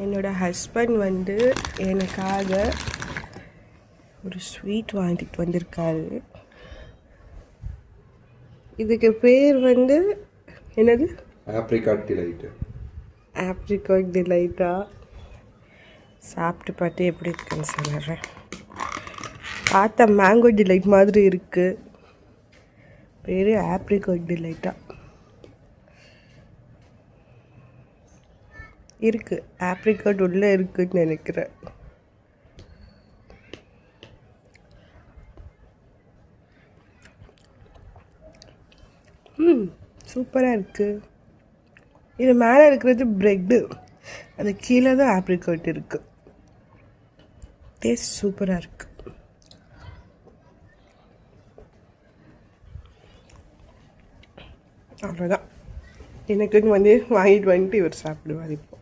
என்னோடய ஹஸ்பண்ட் வந்து எனக்காக ஒரு ஸ்வீட் வாங்கிட்டு வந்திருக்காரு. இதுக்கு பேர் வந்து என்னது? Apricot delight. ஆப்ரிகாட் டிலைட்டா? சாப்பிட்டு பார்த்து எப்படி இருக்குன்னு சொல்லுறேன். பார்த்தா மேங்கோ டிலைட் மாதிரி இருக்குது. பேர் ஆப்ரிகாட் டிலைட்டா இருக்குது. ஆப்ரிகாட் உள்ளே இருக்குதுன்னு நினைக்கிறேன். சூப்பராக இருக்குது. இது மேலே இருக்கிறது ப்ரெட்டு, அது கீழே தான் ஆப்ரிகாட் இருக்குது. டேஸ்ட் சூப்பராக இருக்குது. அவ்வளோதான். எனக்குன்னு வந்து வாங்கிட்டு வந்துட்டு இவர் சாப்பிடுவார் இப்போ.